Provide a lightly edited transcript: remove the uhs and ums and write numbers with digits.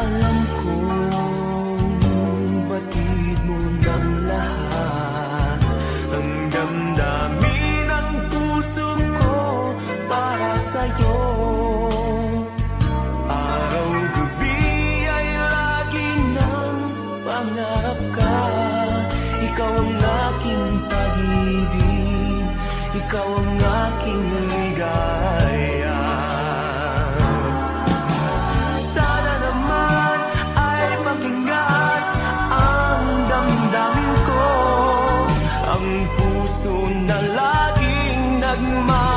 Alam kong batid mo ng lahat, ang damdamin ng puso ko para sa'yo. Araw-gabi ay lagi ng pangarap ka. Ikaw ang aking pag-ibig, ikaw ang aking ligaya. Sana naman ay pakinggan ang damdamin ko, ang puso na laging nagmamahal.